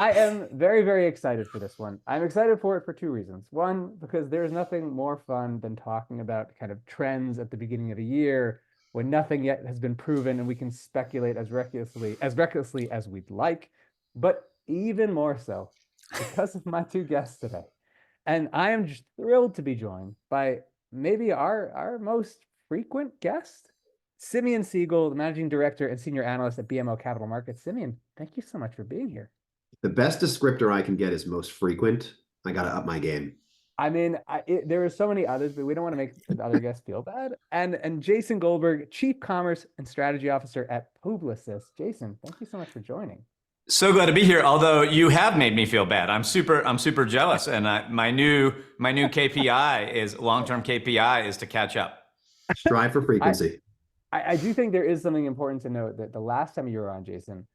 I am very, very excited for this one. I'm excited for it for two reasons. One, because there's nothing more fun than talking about kind of trends at the beginning of a year when nothing yet has been proven and we can speculate as recklessly as we'd like. But even more so, because of my two guests today. And I am just thrilled to be joined by maybe our most frequent guest, Simeon Siegel, the managing director and senior analyst at BMO Capital Markets. Simeon, thank you so much for being here. The best descriptor I can get is most frequent. I got to up my game. I mean, there are so many others, but we don't want to make the other guests feel bad. And Jason Goldberg, Chief Commerce and Strategy Officer at Publicis. Jason, thank you so much for joining. So glad to be here. Although you have made me feel bad, I'm super jealous. And my new KPI is long-term KPI is to catch up. Strive for frequency. I do think there is something important to note that the last time you were on, Jason,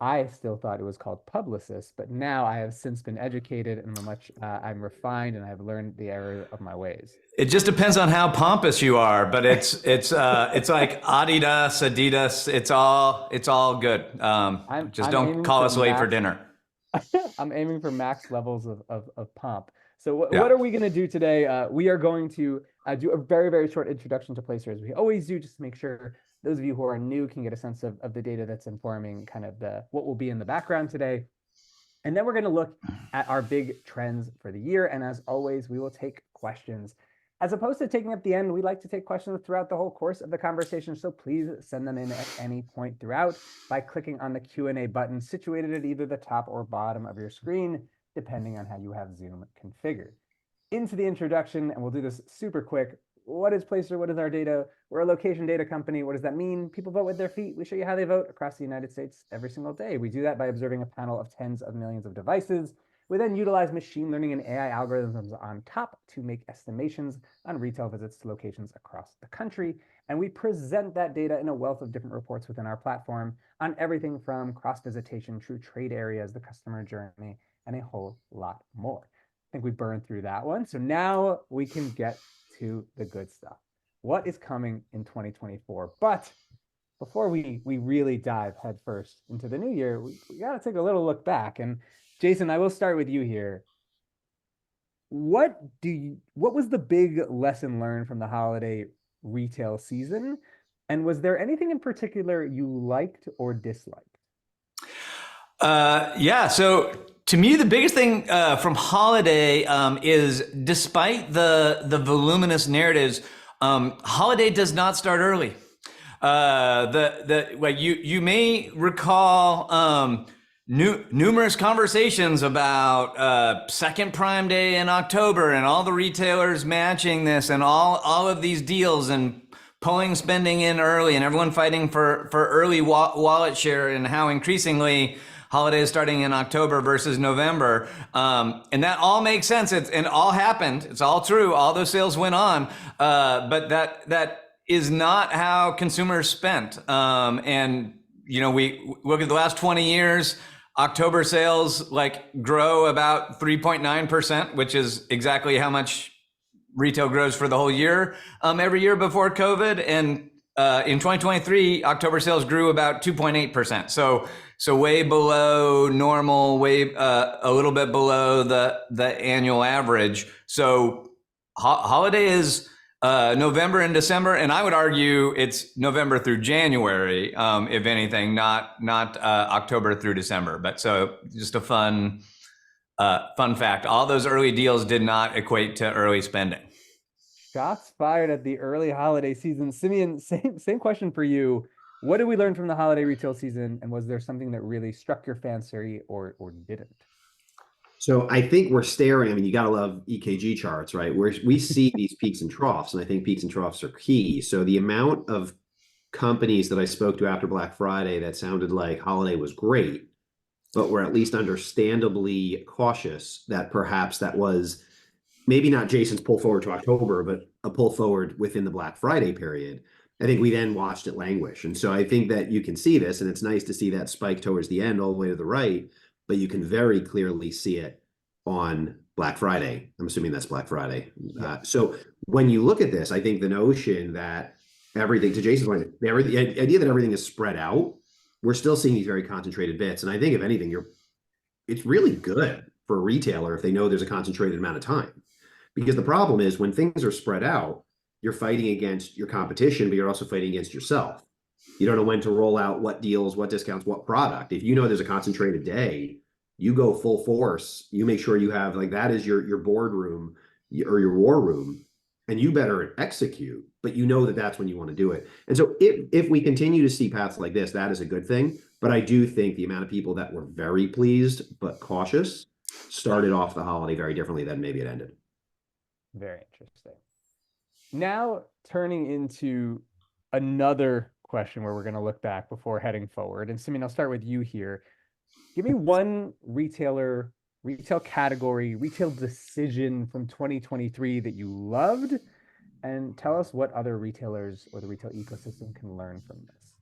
I still thought it was called Publicis, but now I have since been educated and I'm refined and I've learned the error of my ways. It just depends on how pompous you are, but it's like Adidas. It's all good. Just don't call us late for dinner. I'm aiming for max levels of pomp. So what are we going to do today? We are going to do a very, very short introduction to Placer, as we always do, just to make sure those of you who are new can get a sense of the data that's informing kind of what will be in the background today. And then we're going to look at our big trends for the year. And as always, we will take questions. As opposed to taking at the end, we like to take questions throughout the whole course of the conversation. So please send them in at any point throughout by clicking on the Q&A button situated at either the top or bottom of your screen, depending on how you have Zoom configured. Into the introduction, and we'll do this super quick. What is Placer? What is our data? We're a location data company. What does that mean? People vote with their feet. We show you how they vote across the United States every single day. We do that by observing a panel of tens of millions of devices. We then utilize machine learning and AI algorithms on top to make estimations on retail visits to locations across the country. And we present that data in a wealth of different reports within our platform on everything from cross-visitation, true trade areas, the customer journey, and a whole lot more. I think we burned through that one. So now we can get to the good stuff. What is coming in 2024? But before we really dive headfirst into the new year, we got to take a little look back. And Jason, I will start with you here. What was the big lesson learned from the holiday retail season? And was there anything in particular you liked or disliked? So to me, the biggest thing from holiday is, despite the voluminous narratives, holiday does not start early. You may recall numerous conversations about second Prime Day in October and all the retailers matching this and all of these deals and pulling spending in early and everyone fighting for early wallet share, and how increasingly holidays starting in October versus November. And that all makes sense. And all happened. It's all true. All those sales went on. But that is not how consumers spent. We look at the last 20 years, October sales grow about 3.9%, which is exactly how much retail grows for the whole year every year before COVID. And in 2023, October sales grew about 2.8%. So way below normal, a little bit below the annual average. So holiday is November and December, and I would argue it's November through January, if anything, not October through December. But so just a fun fact: all those early deals did not equate to early spending. Shots fired at the early holiday season. Simeon, same question for you. What did we learn from the holiday retail season, and was there something that really struck your fancy or didn't? So I think we're staring. I mean, you got to love EKG charts, right? Where we see these peaks and troughs, and I think peaks and troughs are key. So the amount of companies that I spoke to after Black Friday that sounded like holiday was great, but were at least understandably cautious that perhaps that was maybe not Jason's pull forward to October, but a pull forward within the Black Friday period. I think we then watched it languish. And so I think that you can see this, and it's nice to see that spike towards the end all the way to the right, but you can very clearly see it on Black Friday. I'm assuming that's Black Friday. So when you look at this, I think the notion that everything, to Jason's point, the idea that everything is spread out, we're still seeing these very concentrated bits. And I think if anything, it's really good for a retailer if they know there's a concentrated amount of time. Because the problem is when things are spread out, you're fighting against your competition, but you're also fighting against yourself. You don't know when to roll out what deals, what discounts, what product. If you know there's a concentrated day, you go full force. You make sure you have like that is your boardroom or your war room, and you better execute. But you know that that's when you want to do it. And so if we continue to see paths like this, that is a good thing. But I do think the amount of people that were very pleased but cautious started off the holiday very differently than maybe it ended. Very interesting. Now turning into another question where we're going to look back before heading forward. And Simeon, I'll start with you here. Give me one retailer, retail category, retail decision from 2023 that you loved, and tell us what other retailers or the retail ecosystem can learn from this.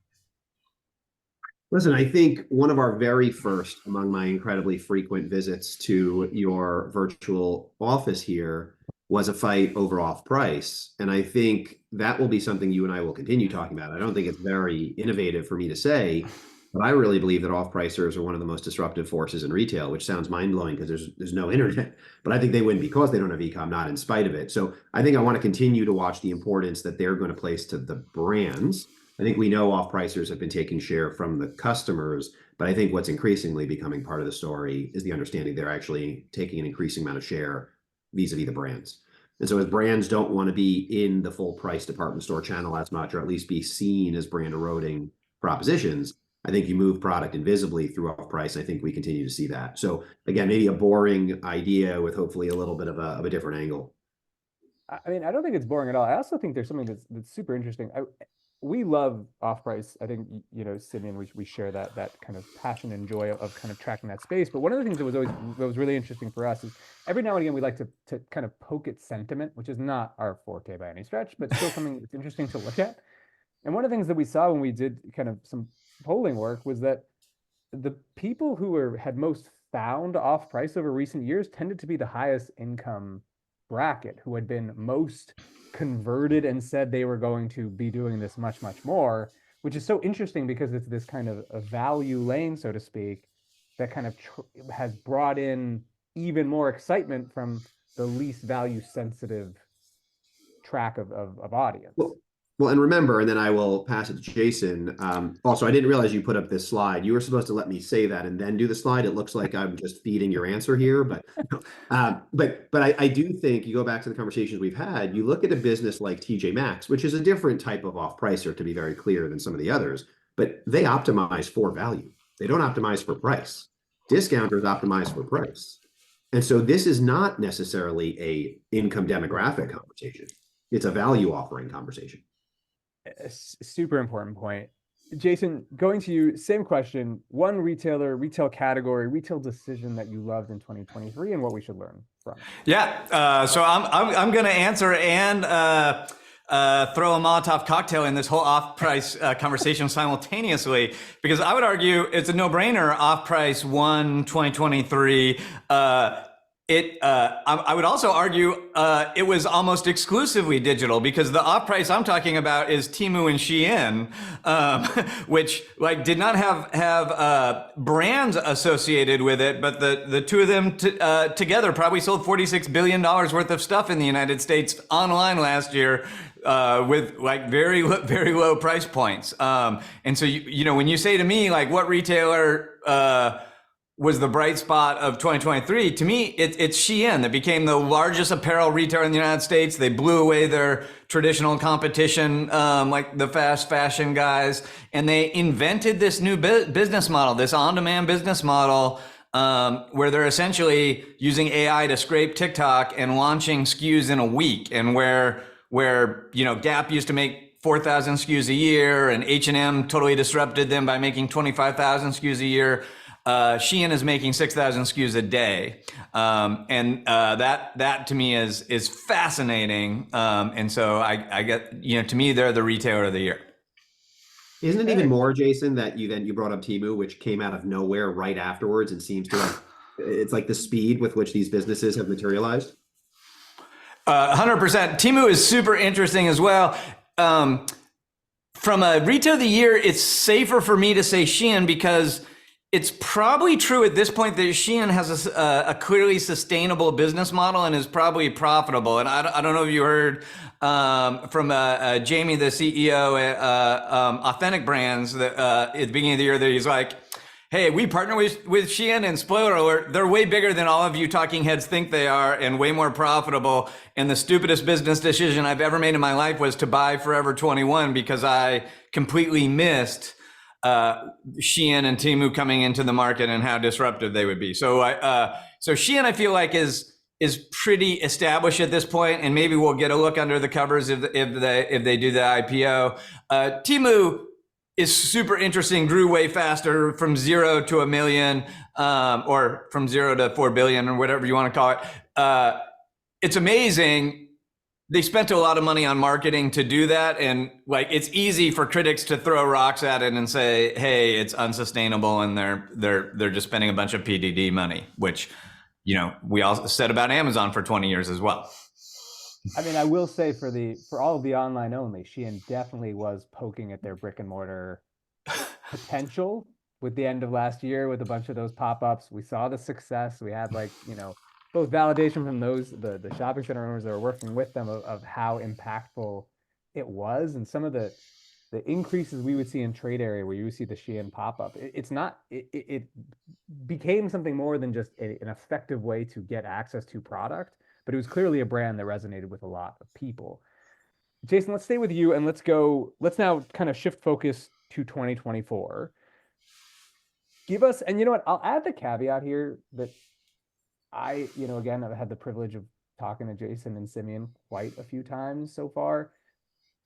Listen, I think one of our very first among my incredibly frequent visits to your virtual office here was a fight over off price. And I think that will be something you and I will continue talking about. I don't think it's very innovative for me to say, but I really believe that off pricers are one of the most disruptive forces in retail, which sounds mind blowing because there's no internet, but I think they win because they don't have e-com, not in spite of it. So I think I want to continue to watch the importance that they're going to place to the brands. I think we know off pricers have been taking share from the customers, but I think what's increasingly becoming part of the story is the understanding they're actually taking an increasing amount of share vis-a-vis the brands. And so as brands don't want to be in the full price department store channel as much, or at least be seen as brand eroding propositions, I think you move product invisibly through off price. I think we continue to see that. So again, maybe a boring idea with hopefully a little bit of a different angle. I mean, I don't think it's boring at all. I also think there's something that's super interesting. We love off price. I think, you know, Simeon, we share that kind of passion and joy of kind of tracking that space. But one of the things that was really interesting for us is every now and again we like to kind of poke at sentiment, which is not our forte by any stretch, but still something that's interesting to look at. And one of the things that we saw when we did kind of some polling work was that the people who had most found off price over recent years tended to be the highest income bracket, who had been most converted and said they were going to be doing this much, much more, which is so interesting because it's this kind of a value lane, so to speak, that kind of has brought in even more excitement from the least value sensitive track of audience. Well, and remember, and then I will pass it to Jason. Also, I didn't realize you put up this slide. You were supposed to let me say that and then do the slide. It looks like I'm just feeding your answer here, but I do think you go back to the conversations we've had. You look at a business like TJ Maxx, which is a different type of off-pricer, to be very clear, than some of the others, but they optimize for value. They don't optimize for price. Discounters optimize for price, and so this is not necessarily a income demographic conversation. It's a value offering conversation. A super important point. Jason, going to you, same question. One retailer, retail category, retail decision that you loved in 2023 and what we should learn from it. Yeah, so I'm going to answer and throw a Molotov cocktail in this whole off-price conversation simultaneously, because I would argue it's a no-brainer. Off-price won 2023. I would also argue it was almost exclusively digital, because the off-price I'm talking about is Temu and Shein, which like did not have brands associated with it, but the two of them together probably sold $46 billion worth of stuff in the United States online last year. With like very low price points. And so, you know, when you say to me, like, what retailer was the bright spot of 2023, to me, it's Shein that became the largest apparel retailer in the United States. They blew away their traditional competition, like the fast fashion guys, and they invented this new business model, this on-demand business model, where they're essentially using AI to scrape TikTok and launching SKUs in a week, and where you know, Gap used to make 4,000 SKUs a year, and H&M totally disrupted them by making 25,000 SKUs a year. Shein is making 6,000 SKUs a day, and that to me is fascinating. And so I get, you know, to me they're the retailer of the year. Isn't it even more, Jason, that you brought up Temu, which came out of nowhere right afterwards and seems to have, it's like the speed with which these businesses have materialized? 100%. Temu is super interesting as well. From a retail of the year, it's safer for me to say Shein because It's probably true at this point that Shein has a clearly sustainable business model and is probably profitable. And I don't know if you heard from Jamie, the CEO at Authentic Brands, that at the beginning of the year, that he's like, hey, we partner with Shein, and spoiler alert, they're way bigger than all of you talking heads think they are, and way more profitable. And the stupidest business decision I've ever made in my life was to buy Forever 21 because I completely missed Shein and Temu coming into the market and how disruptive they would be. So Shein, I feel like is pretty established at this point, and maybe we'll get a look under the covers if they do the IPO. Temu is super interesting, grew way faster from 0 to 1 million, or from 0 to 4 billion, or whatever you want to call it. It's amazing. They spent a lot of money on marketing to do that. And like, it's easy for critics to throw rocks at it and say, hey, it's unsustainable. And they're just spending a bunch of PDD money, which, you know, we all said about Amazon for 20 years as well. I mean, I will say for all of the online only, Shein definitely was poking at their brick and mortar potential with the end of last year with a bunch of those pop-ups. We saw the success. We had, like, you know, both validation from those, the shopping center owners that were working with them of how impactful it was, and some of the increases we would see in trade area where you would see the Shein pop-up. It became something more than just an effective way to get access to product, but it was clearly a brand that resonated with a lot of people. Jason, let's stay with you, and let's now kind of shift focus to 2024. Give us, and you know what, I'll add the caveat here that again, I've had the privilege of talking to Jason and Simeon quite a few times so far.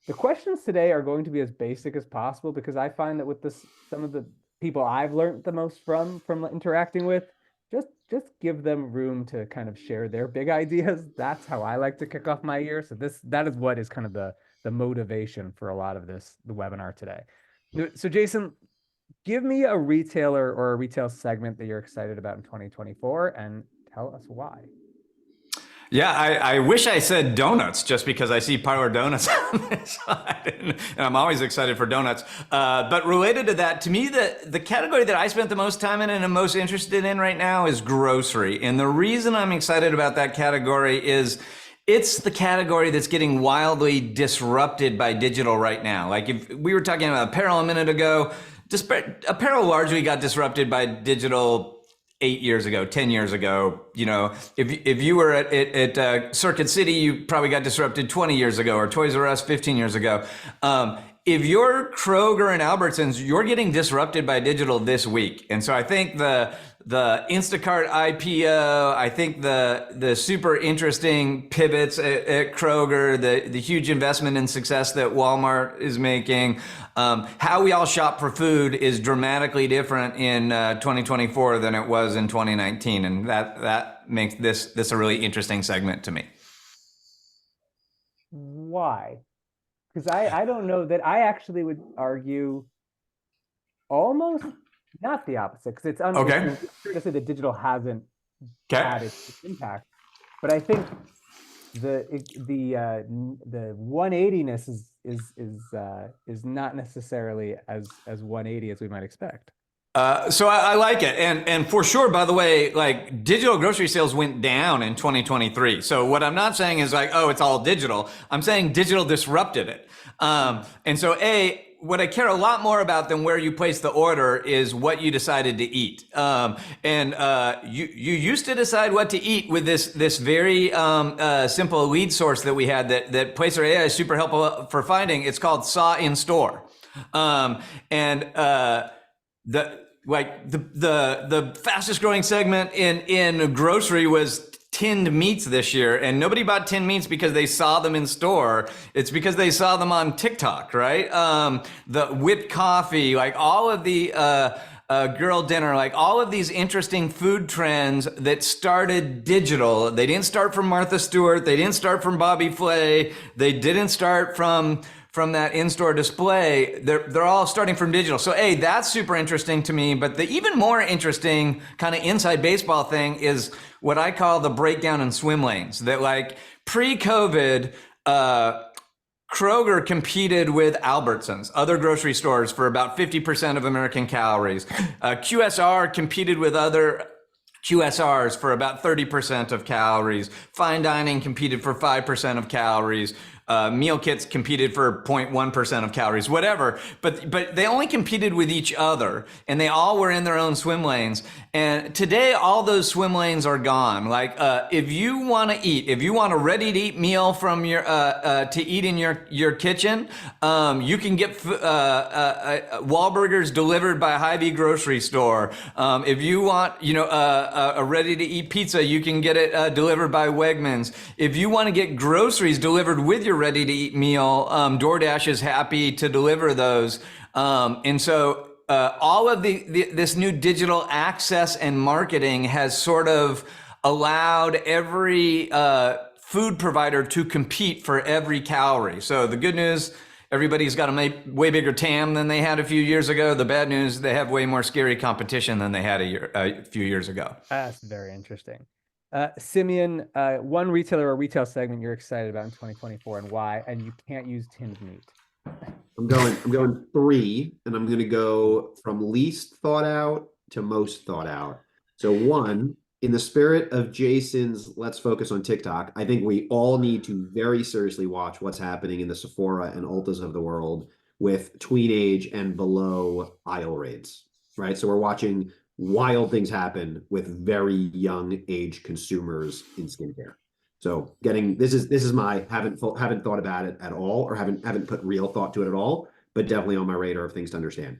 The questions today are going to be as basic as possible, because I find that with some of the people I've learned the most from interacting with, just give them room to kind of share their big ideas. That's how I like to kick off my year. So that is what is kind of the motivation for a lot of the webinar today. So Jason, give me a retailer or a retail segment that you're excited about in 2024, and tell us why. Yeah, I wish I said donuts, just because I see Parlor Donuts on this side, and I'm always excited for donuts. But related to that, to me, the category that I spent the most time in and am most interested in right now is grocery. And the reason I'm excited about that category is it's the category that's getting wildly disrupted by digital right now. Like, if we were talking about apparel a minute ago, apparel largely got disrupted by digital 8 years ago, 10 years ago. You know, if you were at Circuit City, you probably got disrupted 20 years ago, or Toys R Us 15 years ago. If you're Kroger and Albertsons, you're getting disrupted by digital this week. And so I think the Instacart IPO, I think the super interesting pivots at Kroger, the huge investment and success that Walmart is making, how we all shop for food is dramatically different in 2024 than it was in 2019. And that makes this a really interesting segment to me. Why? Because I don't know that I actually would argue almost not the opposite, because it's okay. Fair to say that digital hasn't had its impact, but I think the 180ness is not necessarily as 180 as we might expect. So I like it. And for sure, by the way, like, digital grocery sales went down in 2023. So what I'm not saying is like, oh, it's all digital. I'm saying digital disrupted it. And so what I care a lot more about than where you place the order is what you decided to eat. You used to decide what to eat with this very simple lead source that we had that Placer AI is super helpful for finding. It's called Saw in Store. The fastest growing segment in grocery was tinned meats this year, and nobody bought tinned meats because they saw them in store. It's because they saw them on TikTok, right? The whipped coffee, like all of the girl dinner, like all of these interesting food trends that started digital. They didn't start from Martha Stewart. They didn't start from Bobby Flay. They didn't start from that in-store display. They're all starting from digital. So that's super interesting to me. But the even more interesting kind of inside baseball thing is what I call the breakdown in swim lanes. That, like, pre-COVID, Kroger competed with Albertsons, other grocery stores, for about 50% of American calories. QSR competed with other QSRs for about 30% of calories. Fine dining competed for 5% of calories. Meal kits competed for 0.1% of calories, whatever. But they only competed with each other, and they all were in their own swim lanes. And today, all those swim lanes are gone. Like, if you want to eat, if you want a ready-to-eat meal from your to eat in your kitchen, you can get Wahlburgers delivered by Hy-Vee grocery store. If you want, a ready-to-eat pizza, you can get it delivered by Wegmans. If you want to get groceries delivered with your ready-to-eat meal, DoorDash is happy to deliver those. And so all of this new digital access and marketing has sort of allowed every food provider to compete for every calorie. So the good news, everybody's got a way bigger TAM than they had a few years ago. The bad news, they have way more scary competition than they had a few years ago. That's very interesting. Simeon, one retailer or retail segment you're excited about in 2024 and why, and you can't use tinned meat. I'm going 3, and I'm going to go from least thought out to most thought out. So 1, in the spirit of Jason's let's focus on TikTok, I think we all need to very seriously watch what's happening in the Sephora and Ultas of the world with tween age and below aisle raids, right? So we're watching wild things happen with very young age consumers in skincare. So this is my haven't thought about it at all, or haven't put real thought to it at all, but definitely on my radar of things to understand.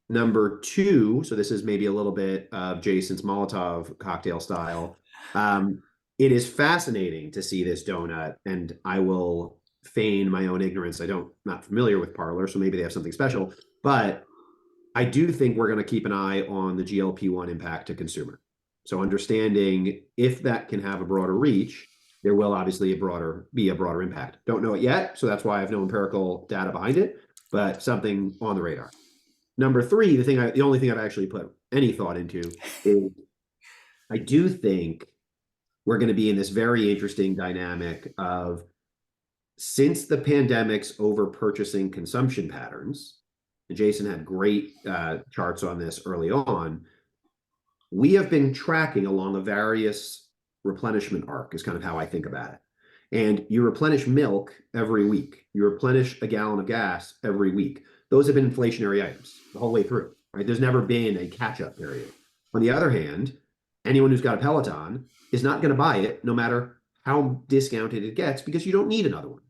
Number 2, so this is maybe a little bit of Jason's Molotov cocktail style. It is fascinating to see this donut, and I will feign my own ignorance. Not familiar with Parlor, so maybe they have something special, but I do think we're going to keep an eye on the GLP-1 impact to consumer. So understanding if that can have a broader reach, there will obviously be a broader impact. Don't know it yet, so that's why I have no empirical data behind it, but something on the radar. Number 3, the only thing I've actually put any thought into is I do think we're going to be in this very interesting dynamic of, since the pandemic's over purchasing consumption patterns, and Jason had great charts on this early on, we have been tracking along a various replenishment arc is kind of how I think about it. And you replenish milk every week. You replenish a gallon of gas every week. Those have been inflationary items the whole way through, right? There's never been a catch-up period. On the other hand, anyone who's got a Peloton is not going to buy it no matter how discounted it gets, because you don't need another one.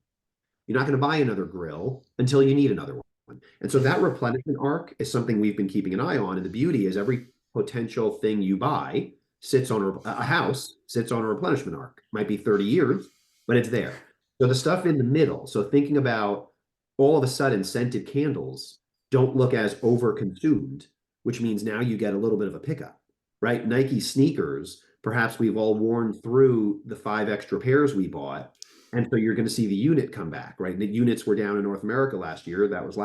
You're not going to buy another grill until you need another one. And so that replenishment arc is something we've been keeping an eye on. And the beauty is every potential thing you buy sits on a house, sits on a replenishment arc. Might be 30 years, but it's there. So the stuff in the middle, so thinking about all of a sudden scented candles don't look as overconsumed, which means now you get a little bit of a pickup, right? Nike sneakers, perhaps we've all worn through the 5 extra pairs we bought. And so you're going to see the unit come back, right? The units were down in North America last quarter, that was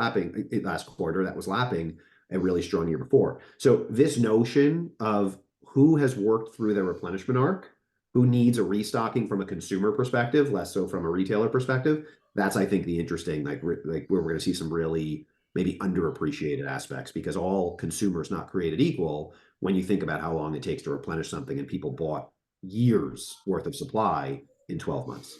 lapping a really strong year before. So this notion of who has worked through their replenishment arc, who needs a restocking from a consumer perspective, less so from a retailer perspective, that's, I think, the interesting, like where we're going to see some really maybe underappreciated aspects, because all consumers not created equal when you think about how long it takes to replenish something, and people bought years worth of supply in 12 months.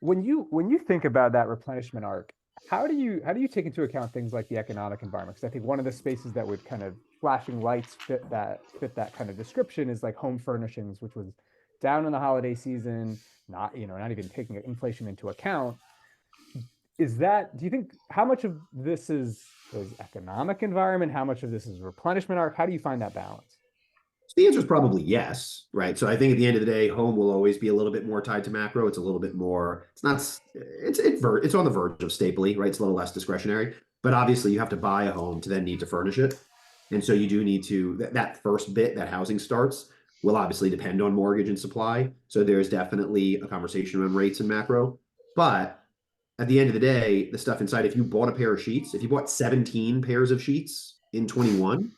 When you think about that replenishment arc, how do you take into account things like the economic environment? Because I think one of the spaces that would kind of flashing lights fit that kind of description is like home furnishings, which was down in the holiday season, not even taking inflation into account. Do you think, how much of this is economic environment? How much of this is replenishment arc? How do you find that balance? The answer is probably yes, right? So I think at the end of the day, home will always be a little bit more tied to macro. It's a little bit more, it's on the verge of staply, right? It's a little less discretionary, but obviously you have to buy a home to then need to furnish it. And so you do need to, that first bit, that housing starts, will obviously depend on mortgage and supply. So there's definitely a conversation around rates and macro. But at the end of the day, the stuff inside, if you bought a pair of sheets, if you bought 17 pairs of sheets in 21,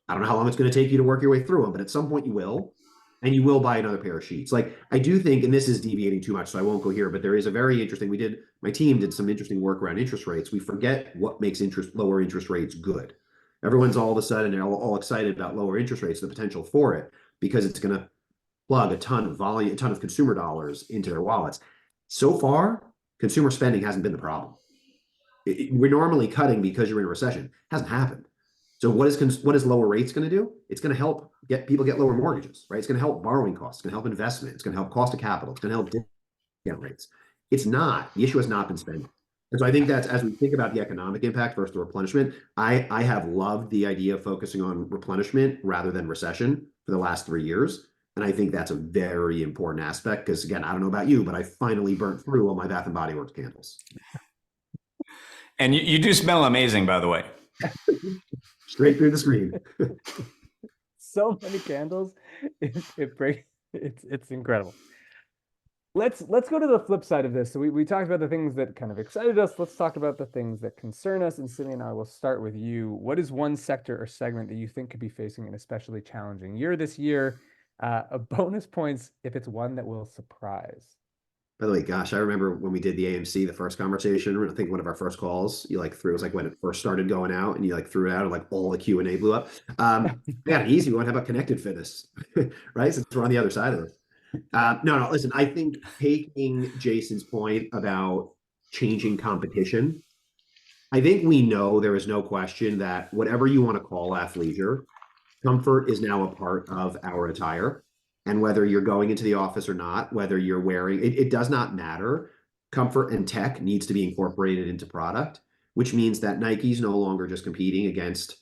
I don't know how long it's going to take you to work your way through them, but at some point you will. and you will buy another pair of sheets. Like I do think, and this is deviating too much, so I won't go here, but there is a very interesting, my team did some interesting work around interest rates. We forget what makes lower interest rates good. Everyone's all of a sudden, they're all excited about lower interest rates, the potential for it, because it's going to plug a ton of volume, a ton of consumer dollars into their wallets. So far, consumer spending hasn't been the problem. We're normally cutting because you're in a recession. Hasn't happened. So what is lower rates going to do? It's going to help people get lower mortgages, right? It's going to help borrowing costs. It's going to help investment. It's going to help cost of capital. It's going to help discount rates. It's not. The issue has not been spending. And so I think that's, as we think about the economic impact versus the replenishment, I have loved the idea of focusing on replenishment rather than recession for the last 3 years. And I think that's a very important aspect because, again, I don't know about you, but I finally burnt through all my Bath and Body Works candles. And you do smell amazing, by the way. Straight through the screen. So many candles, it's incredible. Let's go to the flip side of this. So we talked about the things that kind of excited us. Let's talk about the things that concern us. And Simeon, I will start with you. What is one sector or segment that you think could be facing an especially challenging year this year? A bonus points if it's one that will surprise. By the way, gosh, I remember when we did the AMC, the first conversation, I think one of our first calls, you like threw, it was like when it first started going out and you like threw it out and like all the Q&A blew up. Yeah, easy one. How about connected fitness, right? Since we're on the other side of this. No, listen, I think taking Jason's point about changing competition, I think we know there is no question that whatever you want to call athleisure, comfort is now a part of our attire. And whether you're going into the office or not, whether you're wearing, it does not matter. Comfort and tech needs to be incorporated into product, which means that Nike's no longer just competing against,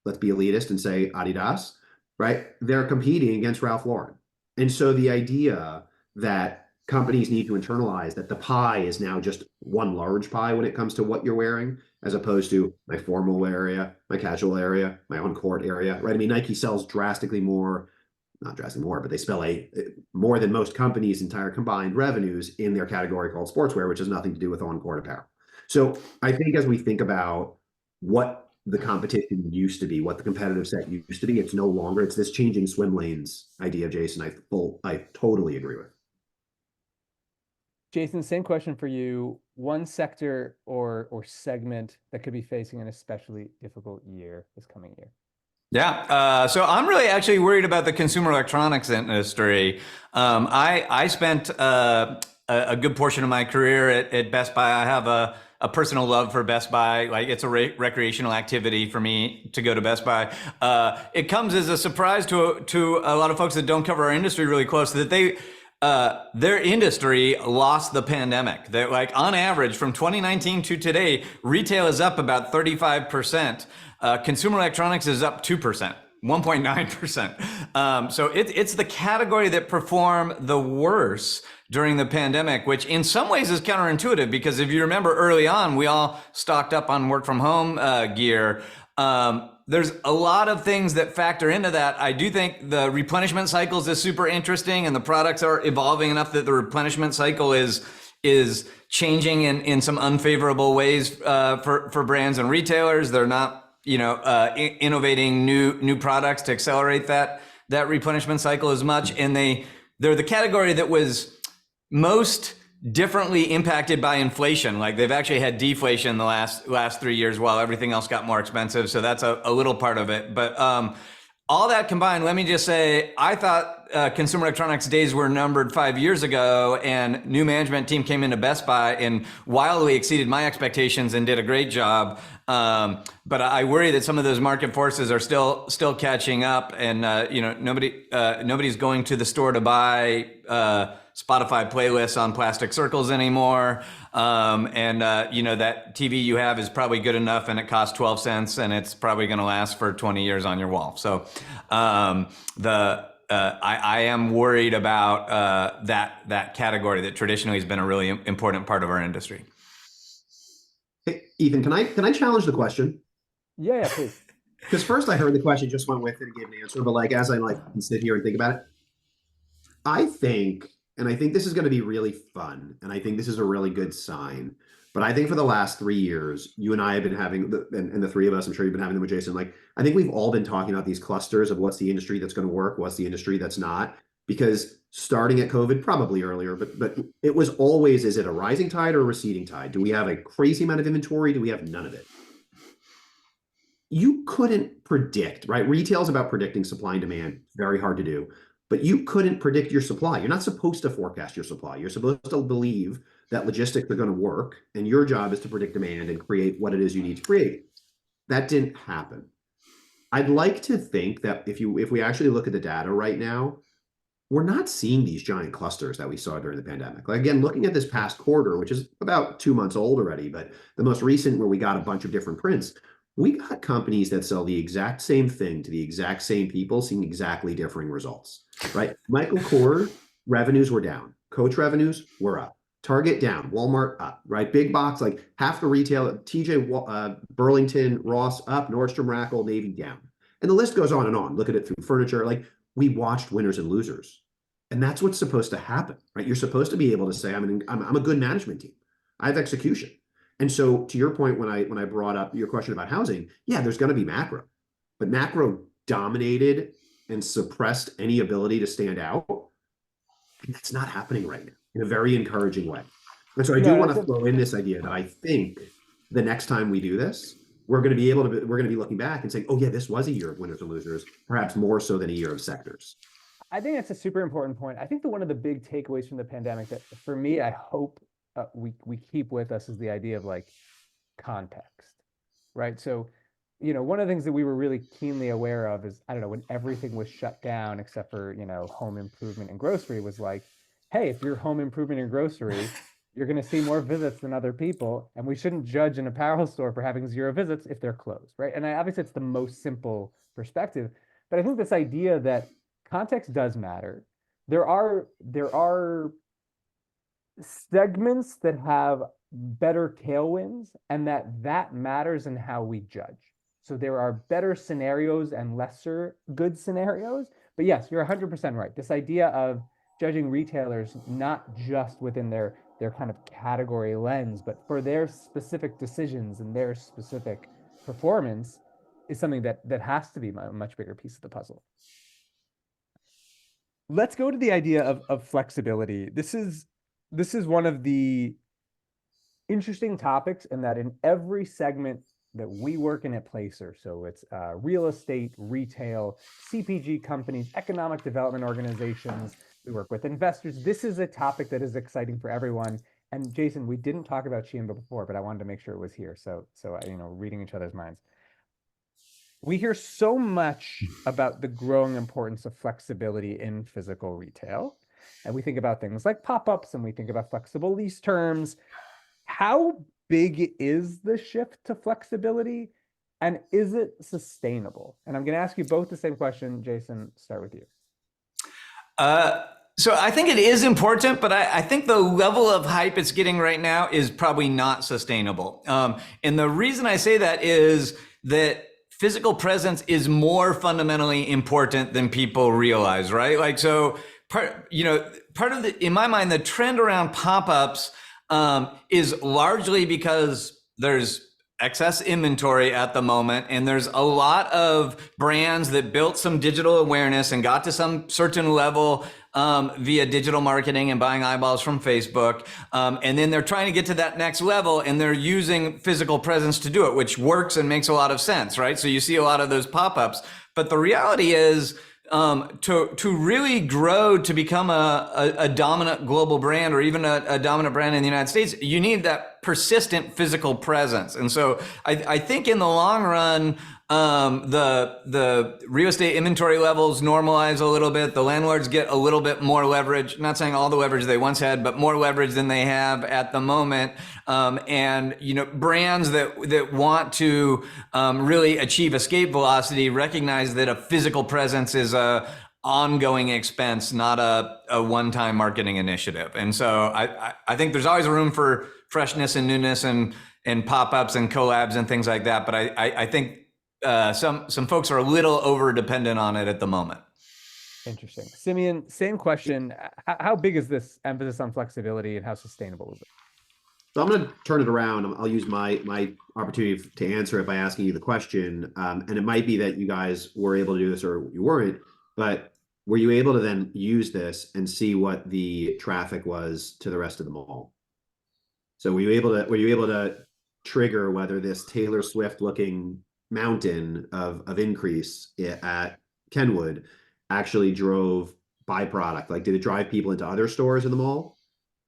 let's be elitist and say Adidas, right? They're competing against Ralph Lauren. And so the idea that companies need to internalize that the pie is now just one large pie when it comes to what you're wearing, as opposed to my formal area, my casual area, my on-court area, right? I mean, Nike sells drastically more, not drastically more, but they spell more than most companies' entire combined revenues in their category called sportswear, which has nothing to do with on-court apparel. So I think as we think about what the competition used to be, what the competitive set used to be, it's no longer, it's this changing swim lanes idea, Jason, I totally agree with. Jason, same question for you. One sector or segment that could be facing an especially difficult year this coming year. Yeah, so I'm really actually worried about the consumer electronics industry. I spent a good portion of my career at Best Buy. I have a personal love for Best Buy. Like it's a recreational activity for me to go to Best Buy. It comes as a surprise to a lot of folks that don't cover our industry really close that their industry lost the pandemic. They're like on average from 2019 to today, retail is up about 35%. Consumer electronics is up 2%, 1.9%. So it's the category that performed the worst during the pandemic, which in some ways is counterintuitive because if you remember early on, we all stocked up on work from home gear. There's a lot of things that factor into that. I do think the replenishment cycles is super interesting and the products are evolving enough that the replenishment cycle is changing in some unfavorable ways for brands and retailers. They're not innovating new products to accelerate that replenishment cycle as much. And they're the category that was most differently impacted by inflation. Like they've actually had deflation the last 3 years while everything else got more expensive. So that's a little part of it. But all that combined, let me just say, I thought consumer electronics days were numbered 5 years ago, and new management team came into Best Buy and wildly exceeded my expectations and did a great job. But I worry that some of those market forces are still catching up, and nobody's going to the store to buy Spotify playlists on plastic circles anymore. That TV you have is probably good enough and it costs 12 cents and it's probably going to last for 20 years on your wall. So I am worried about that category that traditionally has been a really important part of our industry. Hey, Ethan, can I challenge the question? Yeah, please. Because first I heard the question, just went with it and gave an answer. But like as I sit here and think about it, I think this is going to be really fun, and I think this is a really good sign. But I think for the last 3 years, you and I have been having, and the three of us, I'm sure you've been having them with Jason. Like, I think we've all been talking about these clusters of what's the industry that's going to work, what's the industry that's not. Because starting at COVID, probably earlier, but it was always, is it a rising tide or a receding tide? Do we have a crazy amount of inventory? Do we have none of it? You couldn't predict, right? Retail is about predicting supply and demand. Very hard to do. But you couldn't predict your supply. You're not supposed to forecast your supply. You're supposed to believe that logistics are going to work, and your job is to predict demand and create what it is you need to create. That didn't happen. I'd like to think that if we actually look at the data right now, we're not seeing these giant clusters that we saw during the pandemic. Like, again, looking at this past quarter, which is about 2 months old already, but the most recent where we got a bunch of different prints, we got companies that sell the exact same thing to the exact same people seeing exactly differing results, right? Michael Kors revenues were down. Coach revenues were up. Target down. Walmart up, right? Big box, like half the retail, TJ, Burlington, Ross up, Nordstrom, Rack, Old Navy down. And the list goes on and on. Look at it through furniture. Like, we watched winners and losers. And that's what's supposed to happen, right? You're supposed to be able to say, I'm a good management team. I have execution. And so to your point, when I brought up your question about housing, yeah, there's going to be macro, but macro dominated and suppressed any ability to stand out. And that's not happening right now in a very encouraging way. And so I do want to throw in this idea that I think the next time we do this, we're going to be looking back and saying, oh yeah, this was a year of winners and losers, perhaps more so than a year of sectors. I think that's a super important point. I think that one of the big takeaways from the pandemic that for me, I hope we keep with us is the idea of like context, right? So, one of the things that we were really keenly aware of is, I don't know, when everything was shut down except for, home improvement and grocery, was like, hey, if you're home improvement and grocery, you're going to see more visits than other people. And we shouldn't judge an apparel store for having 0 visits if they're closed, right? And obviously it's the most simple perspective, but I think this idea that context does matter. There are segments that have better tailwinds, and that matters in how we judge. So there are better scenarios and lesser good scenarios. But yes, you're 100% right. This idea of judging retailers not just within their kind of category lens, but for their specific decisions and their specific performance is something that has to be a much bigger piece of the puzzle. Let's go to the idea of flexibility. This is one of the interesting topics in that in every segment that we work in at Placer, so it's real estate, retail, CPG companies, economic development organizations, we work with investors. This is a topic that is exciting for everyone. And Jason, we didn't talk about Chiemba before, but I wanted to make sure it was here. So reading each other's minds. We hear so much about the growing importance of flexibility in physical retail. And we think about things like pop-ups and we think about flexible lease terms. How big is the shift to flexibility, and is it sustainable? And I'm going to ask you both the same question. Jason, start with you. So I think it is important, but I think the level of hype it's getting right now is probably not sustainable. And the reason I say that is that physical presence is more fundamentally important than people realize, right? Like, so part of in my mind, the trend around pop-ups is largely because there's excess inventory at the moment, and there's a lot of brands that built some digital awareness and got to some certain level via digital marketing and buying eyeballs from Facebook, and then they're trying to get to that next level, and they're using physical presence to do it, which works and makes a lot of sense, right? So you see a lot of those pop-ups, but the reality is, to really grow to become a dominant global brand, or even a dominant brand in the United States, you need that persistent physical presence. And so I think in the long run, the real estate inventory levels normalize a little bit. The landlords get a little bit more leverage, not saying all the leverage they once had, but more leverage than they have at the moment. And, brands that want to, really achieve escape velocity recognize that a physical presence is a ongoing expense, not a one-time marketing initiative. And so I think there's always room for freshness and newness and pop-ups and collabs and things like that. But I think some folks are a little over dependent on it at the moment. Interesting. Simeon, same question. How big is this emphasis on flexibility, and how sustainable is it? So I'm going to turn it around. I'll use my opportunity to answer it by asking you the question. And it might be that you guys were able to do this or you weren't, but were you able to then use this and see what the traffic was to the rest of the mall? So were you able to trigger whether this Taylor Swift looking mountain of increase at Kenwood actually drove byproduct? Like, did it drive people into other stores in the mall,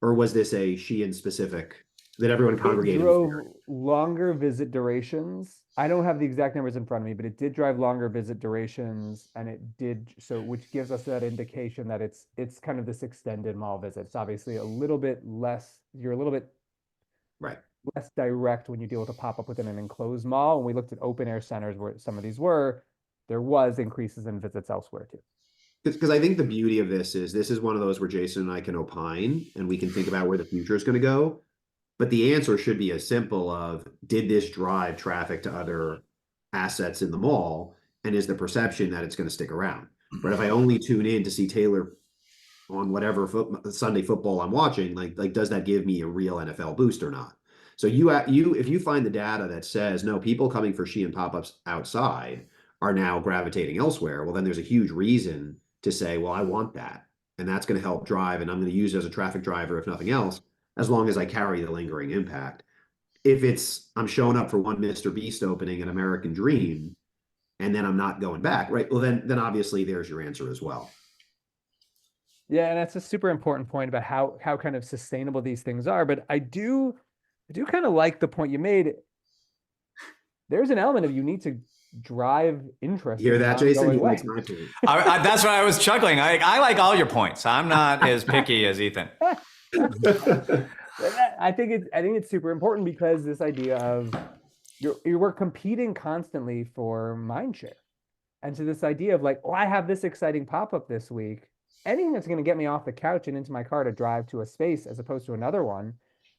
or was this a Shein specific that everyone congregated? It drove longer visit durations. I don't have the exact numbers in front of me, but it did drive longer visit durations, and it did so, which gives us that indication that it's kind of this extended mall visit. It's obviously a little bit less. You're a little bit Right. less direct when you deal with a pop-up within an enclosed mall. When we looked at open air centers where some of these were, there was increases in visits elsewhere too. Because I think the beauty of this is one of those where Jason and I can opine and we can think about where the future is going to go. But the answer should be as simple of, did this drive traffic to other assets in the mall? And is the perception that it's going to stick around? But if I only tune in to see Taylor on whatever Sunday football I'm watching, like does that give me a real NFL boost or not? So if you find the data that says, no, people coming for Shein pop-ups outside are now gravitating elsewhere, well, then there's a huge reason to say, well, I want that. And that's going to help drive, and I'm going to use it as a traffic driver, if nothing else, as long as I carry the lingering impact. If I'm showing up for one Mr. Beast opening, an American Dream, and then I'm not going back, right? Well, then obviously there's your answer as well. Yeah, and that's a super important point about how kind of sustainable these things are. But I do kind of like the point you made. There's an element of you need to drive interest. You hear that, Jason? He likes my point. That's why I was chuckling. I like all your points. I'm not as picky as Ethan. I think it's super important because this idea of we're competing constantly for mind share. And so this idea of like, oh, I have this exciting pop-up this week. Anything that's going to get me off the couch and into my car to drive to a space as opposed to another one.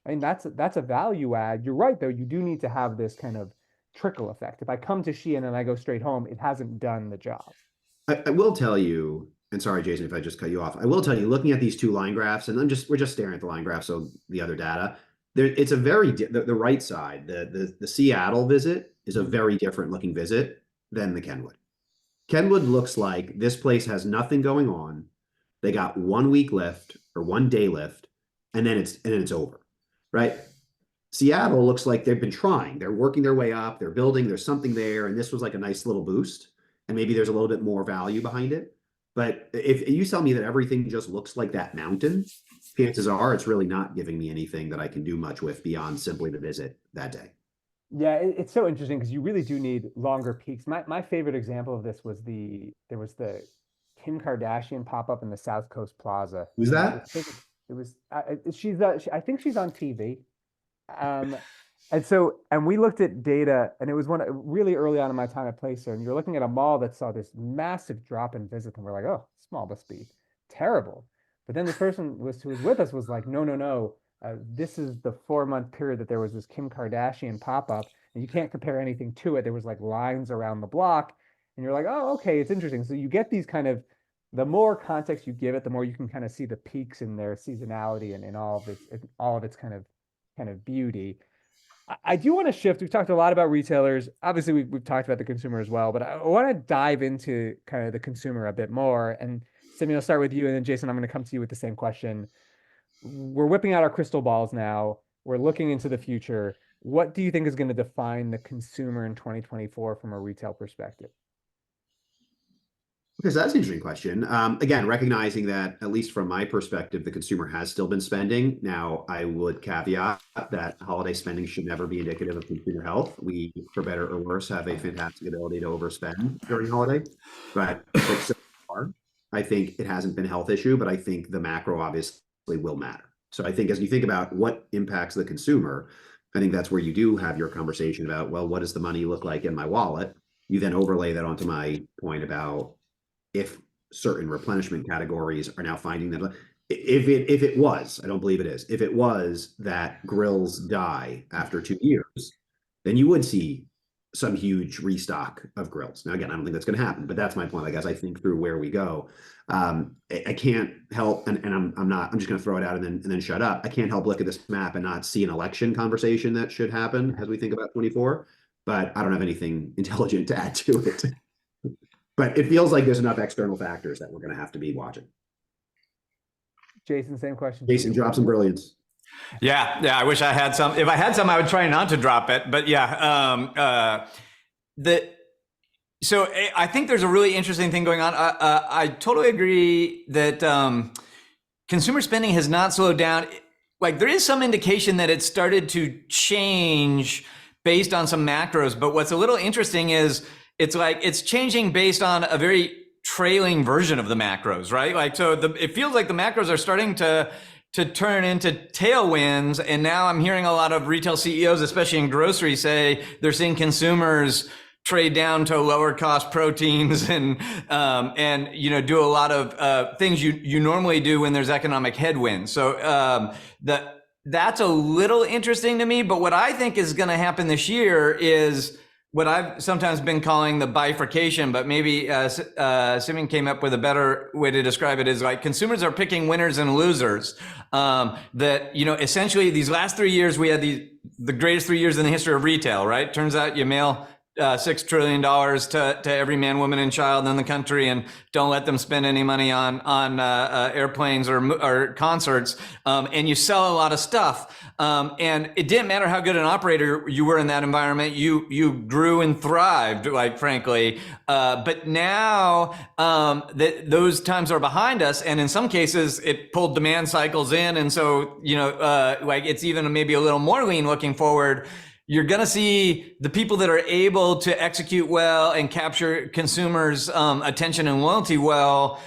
I mean, that's a value add. You're right, though. You do need to have this kind of trickle effect. If I come to Shein and I go straight home, it hasn't done the job. I will tell you, and sorry, Jason, if I just cut you off, I will tell you, looking at these two line graphs, and we're just staring at the line graph, so the other data, it's a very, the right side, the Seattle visit is a very different looking visit than the Kenwood. Kenwood looks like this place has nothing going on. They got 1 week lift or 1 day lift, and then it's over, right? Seattle looks like they've been trying. They're working their way up. They're building. There's something there, and this was like a nice little boost, and maybe there's a little bit more value behind it. But if you tell me that everything just looks like that mountain, chances are it's really not giving me anything that I can do much with beyond simply the visit that day. Yeah, it's so interesting because you really do need longer peaks. My favorite example of this was there was the Kim Kardashian pop up in the South Coast Plaza. Who's that? I think she's on TV. And we looked at data, and it was really early on in my time at Placer, and you're looking at a mall that saw this massive drop in visits, and we're like, oh, this mall must be terrible. But then the person who was with us was like, no. This is the 4-month period that there was this Kim Kardashian pop up, and you can't compare anything to it. There was like lines around the block, and you're like, oh, okay, it's interesting. So you get these kind of, the more context you give it, the more you can kind of see the peaks in their seasonality and in all of its kind of beauty. I do want to shift. We've talked a lot about retailers. Obviously, we've talked about the consumer as well, but I want to dive into kind of the consumer a bit more. And Simeon, I'll start with you, and then Jason, I'm going to come to you with the same question. We're whipping out our crystal balls now. We're looking into the future. What do you think is going to define the consumer in 2024 from a retail perspective? Because that's an interesting question. Again, recognizing that, at least from my perspective, the consumer has still been spending. Now, I would caveat that holiday spending should never be indicative of consumer health. We, for better or worse, have a fantastic ability to overspend during holiday. But so far, I think it hasn't been a health issue, but I think the macro obviously will matter. So I think as you think about what impacts the consumer, I think that's where you do have your conversation about, well, what does the money look like in my wallet? You then overlay that onto my point about if certain replenishment categories are now finding that if it was, I don't believe it is, if it was that grills die after 2 years, then you would see some huge restock of grills. Now, again, I don't think that's going to happen, but that's my point. Like, as I think through where we go, I can't help, and I'm just going to throw it out and then shut up. I can't help look at this map and not see an election conversation that should happen as we think about 24, but I don't have anything intelligent to add to it. But it feels like there's enough external factors that we're going to have to be watching. Jason, same question. Jason, drop some brilliance. Yeah. I wish I had some. If I had some, I would try not to drop it. But yeah, so I think there's a really interesting thing going on. I totally agree that consumer spending has not slowed down. Like, there is some indication that it started to change based on some macros. But what's a little interesting is it's like it's changing based on a very trailing version of the macros, right? Like, so it feels like the macros are starting to turn into tailwinds. And now I'm hearing a lot of retail CEOs, especially in grocery, say they're seeing consumers trade down to lower cost proteins and do a lot of things you normally do when there's economic headwinds. So that's a little interesting to me. But what I think is going to happen this year is what I've sometimes been calling the bifurcation, but maybe Simeon came up with a better way to describe it, is like consumers are picking winners and losers. That, essentially these last 3 years, we had the greatest 3 years in the history of retail, right? Turns out you mail $6 trillion to every man, woman, and child in the country, and don't let them spend any money on airplanes or concerts, and you sell a lot of stuff. And it didn't matter how good an operator you were in that environment, you grew and thrived, like, frankly. But now that those times are behind us, and in some cases it pulled demand cycles in, and so like it's even maybe a little more lean looking forward. You're going to see the people that are able to execute well and capture consumers' attention and loyalty well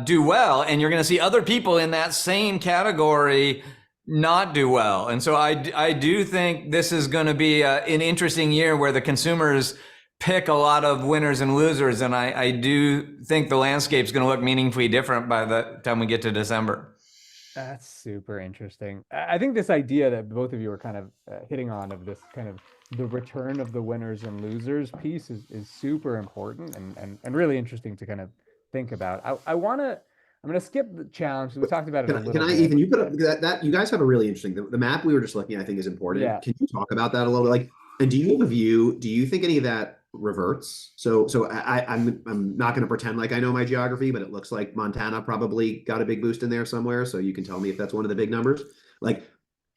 do well, and you're going to see other people in that same category not do well. And so I do think this is going to be an interesting year where the consumers pick a lot of winners and losers, and I do think the landscape's going to look meaningfully different by the time we get to December. That's super interesting. I think this idea that both of you are kind of hitting on, of this kind of the return of the winners and losers piece is super important and really interesting to kind of think about. I'm going to skip the challenge. We talked about it a little bit. Ethan, you put up that you guys have a really interesting, the map we were just looking at, I think, is important. Yeah. Can you talk about that a little bit? Like, and do you have a view? Do you think any of that reverts? So I'm not going to pretend like I know my geography, but it looks like Montana probably got a big boost in there somewhere. So you can tell me if that's one of the big numbers. Like,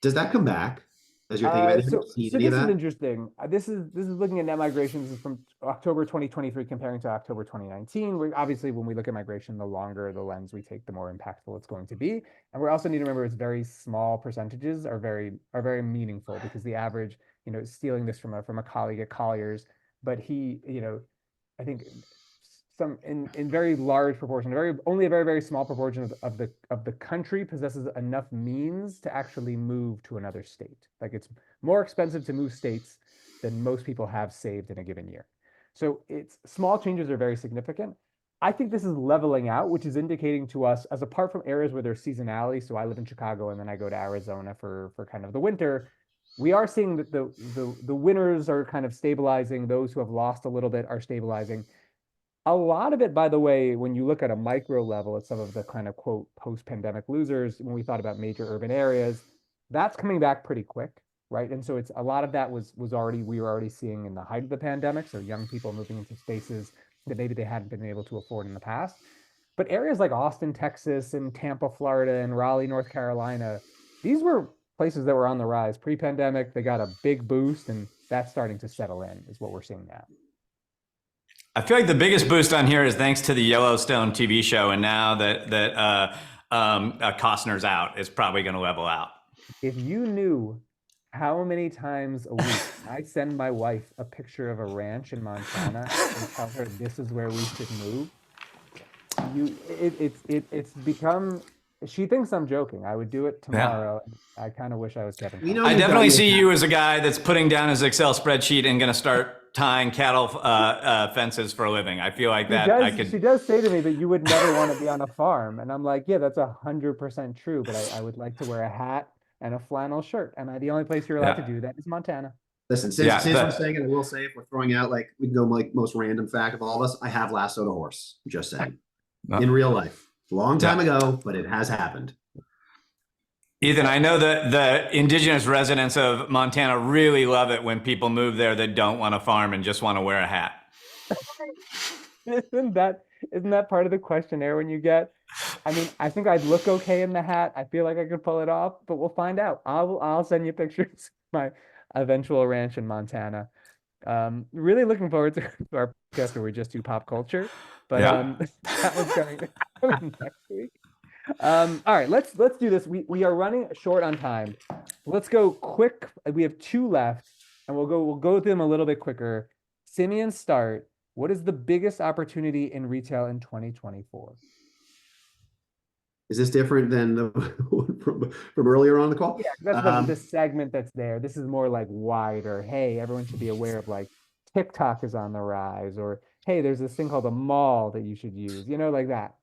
does that come back as you're thinking about it? So this is interesting. This is looking at net migration. This is from October 2023 comparing to October 2019. Obviously, when we look at migration, the longer the lens we take, the more impactful it's going to be. And we also need to remember it's very small percentages are very meaningful, because the average, stealing this from a colleague at Colliers, but he, I think some in very large proportion, only a very, very small proportion of the country possesses enough means to actually move to another state. Like, it's more expensive to move states than most people have saved in a given year. So it's small changes are very significant. I think this is leveling out, which is indicating to us, as apart from areas where there's seasonality. So I live in Chicago and then I go to Arizona for kind of the winter. We are seeing that the winners are kind of stabilizing. Those who have lost a little bit are stabilizing. A lot of it, by the way, when you look at a micro level at some of the kind of, quote, post-pandemic losers, when we thought about major urban areas, that's coming back pretty quick, right? And so it's a lot of that we were already seeing in the height of the pandemic. So young people moving into spaces that maybe they hadn't been able to afford in the past. But areas like Austin, Texas, and Tampa, Florida, and Raleigh, North Carolina, these were places that were on the rise pre-pandemic. They got a big boost, and that's starting to settle in, is what we're seeing now. I feel like the biggest boost on here is thanks to the Yellowstone TV show, and now that Costner's out, it's probably going to level out. If you knew how many times a week I send my wife a picture of a ranch in Montana and tell her this is where we should move, it's become. She thinks I'm joking. I would do it tomorrow. Yeah. I kind of wish I was Kevin. I definitely see you as a guy that's putting down his Excel spreadsheet and going to start tying cattle fences for a living. I feel like She does say to me that you would never want to be on a farm, and I'm like, yeah, that's 100% true. But I would like to wear a hat and a flannel shirt, and the only place you're allowed to do that is Montana. Listen, since I'm saying it, I will say if we're throwing out like we can go like most random fact of all of us, I have lassoed a horse. I'm just saying. In real life. Long time ago, but it has happened. Ethan, I know that the indigenous residents of Montana really love it when people move there that don't want to farm and just want to wear a hat. Isn't that part of the questionnaire when you get? I mean, I think I'd look okay in the hat. I feel like I could pull it off, but we'll find out. I'll send you pictures of my eventual ranch in Montana. Really looking forward to our podcast where we just do pop culture. But that was coming next week. All right, let's do this. We are running short on time. Let's go quick. We have 2 left, and we'll go through them a little bit quicker. Simeon, start. What is the biggest opportunity in retail in 2024? Is this different than the one from earlier on the call? Yeah, that's the segment that's there. This is more like wider. Hey, everyone should be aware of like TikTok is on the rise, or hey, there's this thing called a mall that you should use, like that.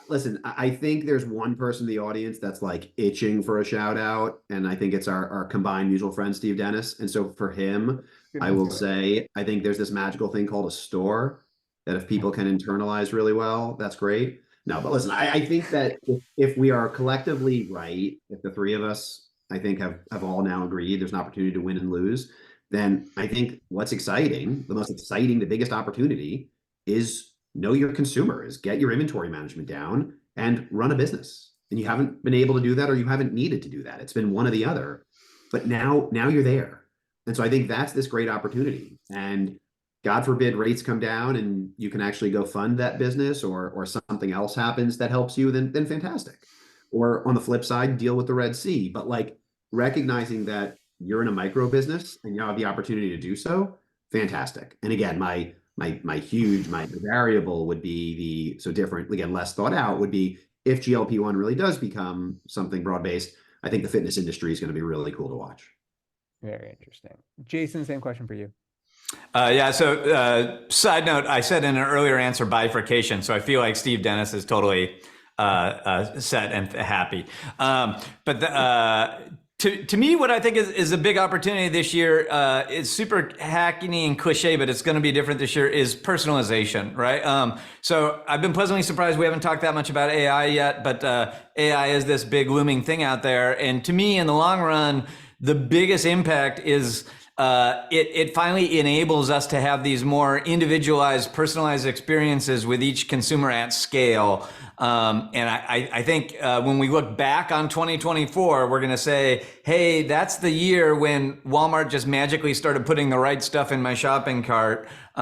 Listen, I think there's one person in the audience that's like itching for a shout out, and I think it's our combined mutual friend, Steve Dennis. And so for him, I will say, I think there's this magical thing called a store that if people can internalize really well, that's great. No, but listen, I think that if we are collectively right, if the 3 of us, I think have all now agreed there's an opportunity to win and lose, then I think what's exciting, the most exciting, the biggest opportunity is know your consumer, is get your inventory management down and run a business. And you haven't been able to do that, or you haven't needed to do that. It's been one or the other, but now you're there. And so I think that's this great opportunity. And God forbid rates come down and you can actually go fund that business, or something else happens that helps you, then fantastic. Or on the flip side, deal with the Red Sea. But like recognizing that you're in a micro business and you have the opportunity to do so, fantastic. And again, my variable would be so different, again, less thought out would be if GLP-1 really does become something broad-based, I think the fitness industry is going to be really cool to watch. Very interesting. Jason, same question for you. So side note, I said in an earlier answer, bifurcation. So I feel like Steve Dennis is totally set and happy. To me, what I think is a big opportunity this year is super hackney and cliche, but it's going to be different this year, is personalization, right? So I've been pleasantly surprised we haven't talked that much about AI yet, but AI is this big looming thing out there. And to me, in the long run, the biggest impact is it finally enables us to have these more individualized, personalized experiences with each consumer at scale. And I think when we look back on 2024, we're going to say, hey, that's the year when Walmart just magically started putting the right stuff in my shopping cart. They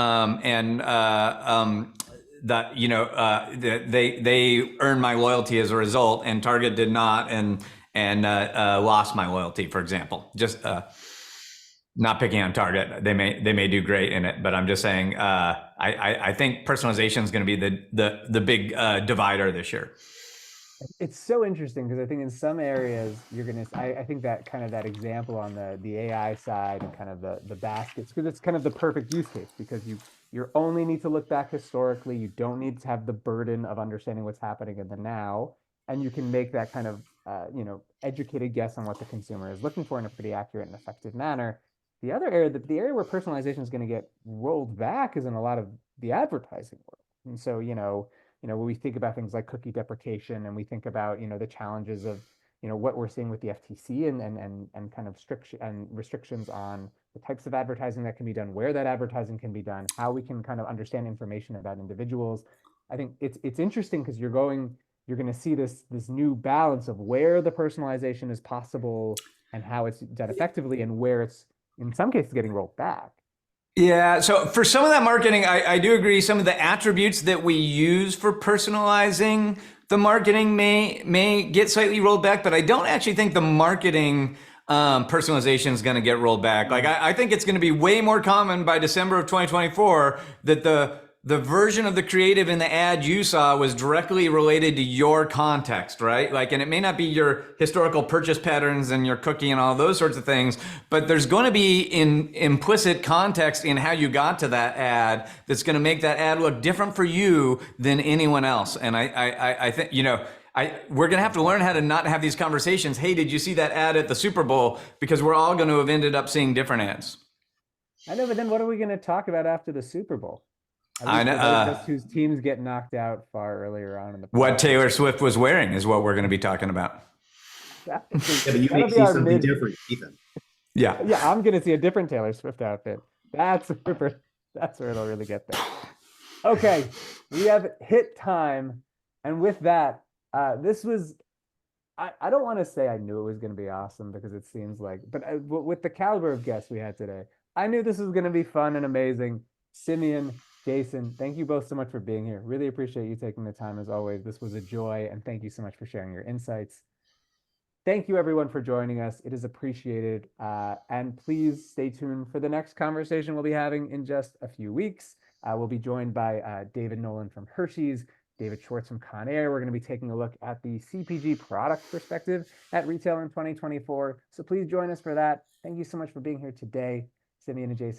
earned my loyalty as a result, and Target did not, and lost my loyalty, for example. Just not picking on Target, they may do great in it, but I'm just saying I think personalization is going to be the big divider this year. It's so interesting because I think in some areas I think that kind of that example on the AI side and kind of the baskets, because it's kind of the perfect use case, because you only need to look back historically. You don't need to have the burden of understanding what's happening in the now, and you can make that kind of educated guess on what the consumer is looking for in a pretty accurate and effective manner. The other area, the area where personalization is going to get rolled back, is in a lot of the advertising world. And so, when we think about things like cookie deprecation, and we think about, the challenges of, what we're seeing with the FTC and kind of restrictions on the types of advertising that can be done, where that advertising can be done, how we can kind of understand information about individuals. I think it's interesting because you're going to see this new balance of where the personalization is possible and how it's done effectively, and where it's, in some cases, getting rolled back. Yeah, so for some of that marketing, I do agree. Some of the attributes that we use for personalizing the marketing may get slightly rolled back, but I don't actually think the marketing personalization is going to get rolled back. Like I think it's going to be way more common by December of 2024 that the version of the creative in the ad you saw was directly related to your context, right? Like, and it may not be your historical purchase patterns and your cookie and all those sorts of things, but there's going to be implicit context in how you got to that ad that's going to make that ad look different for you than anyone else. And I think, We're going to have to learn how to not have these conversations. Hey, did you see that ad at the Super Bowl? Because we're all going to have ended up seeing different ads. I know, but then what are we going to talk about after the Super Bowl? I know. For those of us whose teams get knocked out far earlier on in the what Taylor Swift was wearing is what we're going to be talking about. Yeah, but you may see something different, Ethan. Yeah. Yeah, I'm going to see a different Taylor Swift outfit. That's where it'll really get there. Okay, we have hit time. And with that, this was, I don't want to say I knew it was going to be awesome because it seems like, but with the caliber of guests we had today, I knew this was going to be fun and amazing. Simeon, Jason, thank you both so much for being here. Really appreciate you taking the time as always. This was a joy, and thank you so much for sharing your insights. Thank you everyone for joining us. It is appreciated. And please stay tuned for the next conversation we'll be having in just a few weeks. We'll be joined by David Nolan from Hershey's, David Schwartz from Conair. We're going to be taking a look at the CPG product perspective at retail in 2024. So please join us for that. Thank you so much for being here today, Simeon and Jason.